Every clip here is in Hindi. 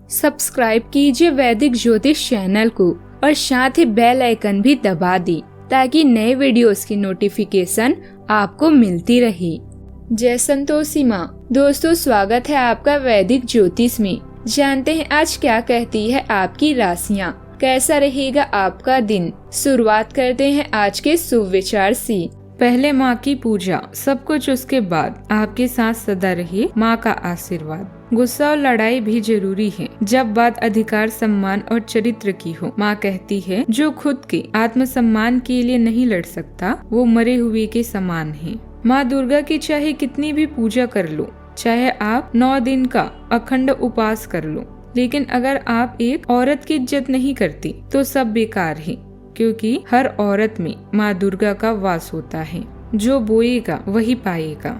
सब्सक्राइब कीजिए वैदिक ज्योतिष चैनल को और साथ ही बेल आइकन भी दबा दी ताकि नए वीडियोस की नोटिफिकेशन आपको मिलती रहे। जय संतोषी माँ। दोस्तों, स्वागत है आपका वैदिक ज्योतिष में। जानते हैं आज क्या कहती है आपकी राशियाँ, कैसा रहेगा आपका दिन। शुरुआत करते हैं आज के शुभ विचार से। पहले माँ की पूजा, सब कुछ उसके बाद आपके साथ सदा रहे माँ का आशीर्वाद। गुस्सा और लड़ाई भी जरूरी है जब बात अधिकार, सम्मान और चरित्र की हो। माँ कहती है जो खुद के आत्मसम्मान के लिए नहीं लड़ सकता वो मरे हुए के समान है। माँ दुर्गा की चाहे कितनी भी पूजा कर लो, चाहे आप 9 दिन का अखंड उपवास कर लो, लेकिन अगर आप एक औरत की इज्जत नहीं करती तो सब बेकार है, क्योंकि हर औरत में माँ दुर्गा का वास होता है। जो बोएगा वही पाएगा।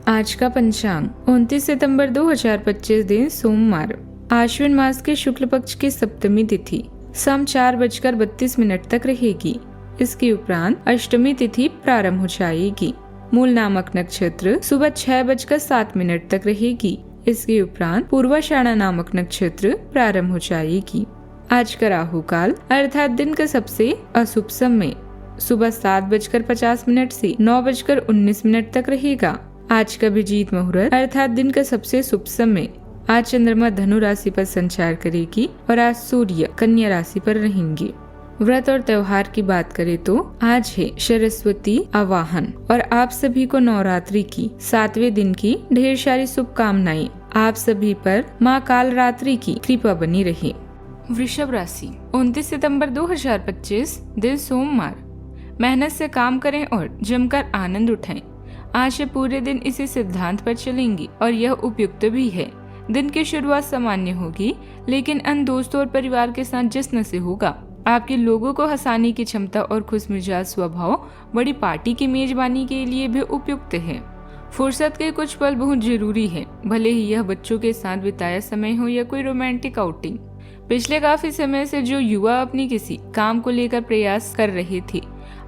आज का पंचांग 29 सितंबर 2025 दिन सोमवार, आश्विन मास के शुक्ल पक्ष की सप्तमी तिथि शाम 4:32 तक रहेगी। इसके उपरांत अष्टमी तिथि प्रारंभ हो जाएगी। मूल नामक नक्षत्र सुबह 6:07 तक रहेगी। इसके उपरांत पूर्वाषाढ़ा नामक नक्षत्र प्रारंभ हो जाएगी। आज का राहु काल अर्थात दिन का सबसे अशुभ समय सुबह 7:50 से 9:19 तक रहेगा। आज का अभिजीत मुहूर्त अर्थात दिन का सबसे शुभ समय। आज चंद्रमा धनु राशि पर संचार करेगी और आज सूर्य कन्या राशि पर रहेंगे। व्रत और त्योहार की बात करें तो आज है सरस्वती आवाहन और आप सभी को नवरात्रि की 7वें दिन की ढेर सारी शुभकामनाएं। आप सभी पर माँ काल रात्रि की कृपा बनी रहे। वृषभ राशि 29 सितंबर 2025 दिन सोमवार, मेहनत से काम करें और जमकर आनंद उठाएं। आज से पूरे दिन इसी सिद्धांत पर चलेंगी और यह उपयुक्त भी है। दिन की शुरुआत सामान्य होगी, लेकिन अन्य दोस्तों और परिवार के साथ जश्न से होगा। आपके लोगों को हंसाने की क्षमता और खुशमिजाज स्वभाव बड़ी पार्टी की मेजबानी के लिए भी उपयुक्त है। फुर्सत के कुछ पल बहुत जरूरी है, भले ही यह बच्चों के साथ बिताया समय हो या कोई रोमांटिक आउटिंग। पिछले काफी समय से जो युवा अपनी किसी काम को लेकर प्रयास कर रहे थे,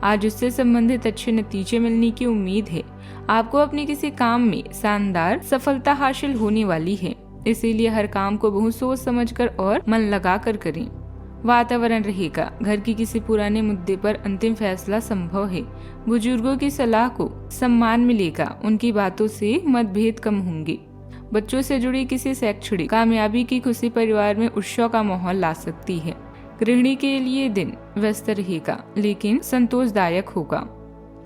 आज उससे संबंधित अच्छे नतीजे मिलने की उम्मीद है। आपको अपने किसी काम में शानदार सफलता हासिल होने वाली है, इसीलिए हर काम को बहुत सोच समझकर और मन लगाकर करें। वातावरण रहेगा, घर की किसी पुराने मुद्दे पर अंतिम फैसला संभव है। बुजुर्गों की सलाह को सम्मान मिलेगा, उनकी बातों से मतभेद कम होंगे। बच्चों से जुड़ी किसी शैक्षणिक कामयाबी की खुशी परिवार में उत्सव का माहौल ला सकती है। गृहिणी के लिए दिन व्यस्त रहेगा, लेकिन संतोषदायक होगा।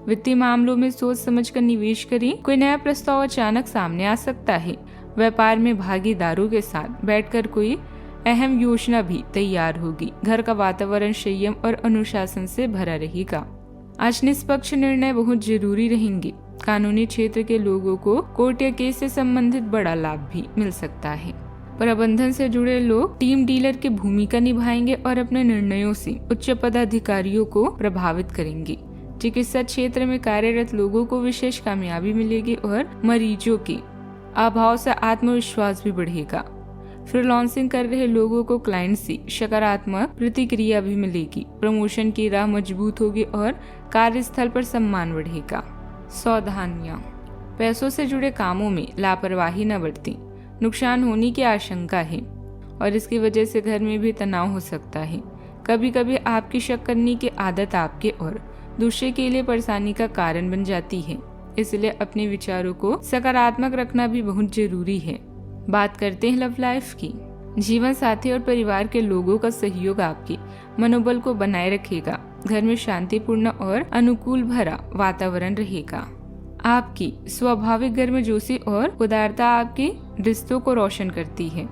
वित्तीय मामलों में सोच समझकर निवेश करें। कोई नया प्रस्ताव अचानक सामने आ सकता है। व्यापार में भागीदारों के साथ बैठकर कोई अहम योजना भी तैयार होगी। घर का वातावरण संयम और अनुशासन से भरा रहेगा। आज निष्पक्ष निर्णय बहुत जरूरी रहेंगे। कानूनी क्षेत्र के लोगों को कोर्ट या केस से संबंधित बड़ा लाभ भी मिल सकता है। प्रबंधन से जुड़े लोग टीम डीलर की भूमिका निभाएंगे और अपने निर्णयों से उच्च पदाधिकारियों को प्रभावित करेंगे। चिकित्सा क्षेत्र में कार्यरत लोगों को विशेष कामयाबी मिलेगी और मरीजों के अभाव से आत्मविश्वास भी बढ़ेगा। फ्रीलांसिंग कर रहे लोगों को क्लाइंट से सकारात्मक प्रतिक्रिया भी मिलेगी। प्रमोशन की राह मजबूत होगी और कार्यस्थल पर सम्मान बढ़ेगा। सावधानियां, पैसों से जुड़े कामों में लापरवाही न बरतें। नुकसान होने की आशंका है और इसकी वजह से घर में भी तनाव हो सकता है। कभी कभी आपकी शक करने की आदत आपके और दूसरे के लिए परेशानी का कारण बन जाती है, इसलिए अपने विचारों को सकारात्मक रखना भी बहुत जरूरी है। बात करते हैं लव लाइफ की। जीवन साथी और परिवार के लोगों का सहयोग आपके मनोबल को बनाए रखेगा। घर में शांतिपूर्ण और अनुकूल भरा वातावरण रहेगा। आपकी स्वाभाविक गर्मजोशी और उदारता आपके रिश्तों को रोशन करती है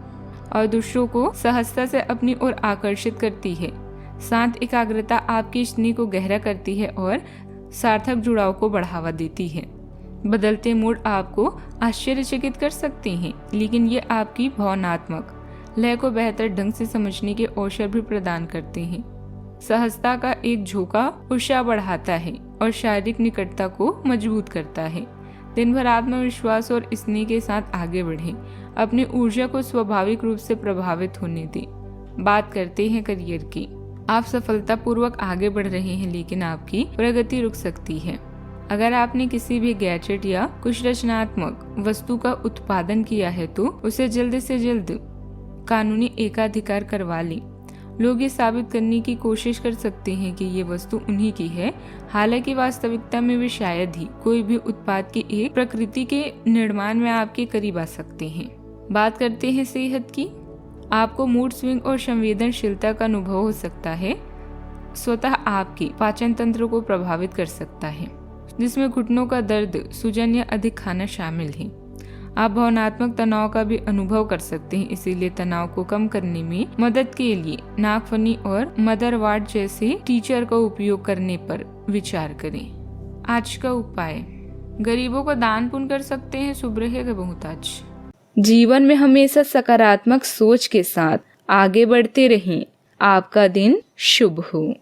और दूसरों को सहजता से अपनी ओर आकर्षित करती है। शांत एकाग्रता आपके स्नेह को गहरा करती है और सार्थक जुड़ाव को बढ़ावा देती है। बदलते मूड आपको आश्चर्यचकित कर सकते हैं, लेकिन ये आपकी भावनात्मक लय को बेहतर ढंग से समझने के अवसर भी प्रदान करते हैं। सहजता का एक झोंका उत्साह बढ़ाता है और शारीरिक निकटता को मजबूत करता है। दिन भर आत्मविश्वास और स्नेह के साथ आगे बढ़ें। अपनी ऊर्जा को स्वाभाविक रूप से प्रभावित होने दें। बात करते हैं करियर की। आप सफलतापूर्वक आगे बढ़ रहे हैं, लेकिन आपकी प्रगति रुक सकती है। अगर आपने किसी भी गैजेट या कुछ रचनात्मक वस्तु का उत्पादन किया है तो उसे जल्द से जल्द कानूनी एकाधिकार करवा लें। लोग ये साबित करने की कोशिश कर सकते हैं कि ये वस्तु उन्हीं की है, हालांकि वास्तविकता में वे शायद ही कोई भी उत्पाद के एक प्रकृति के निर्माण में आपके करीब आ सकते हैं। बात करते हैं सेहत की। आपको मूड स्विंग और संवेदनशीलता का अनुभव हो सकता है, स्वतः आपके पाचन तंत्र को प्रभावित कर सकता है, जिसमें घुटनों का दर्द, सूजन या अधिक खाना शामिल है। आप भावनात्मक तनाव का भी अनुभव कर सकते हैं, इसीलिए तनाव को कम करने में मदद के लिए नागफनी और मदरवार्ड जैसे टीचर का उपयोग करने पर विचार करें। आज का उपाय, गरीबों को दान पुण्य कर सकते हैं, शुभ रहेगा बहुताज। जीवन में हमेशा सकारात्मक सोच के साथ आगे बढ़ते रहें। आपका दिन शुभ हो।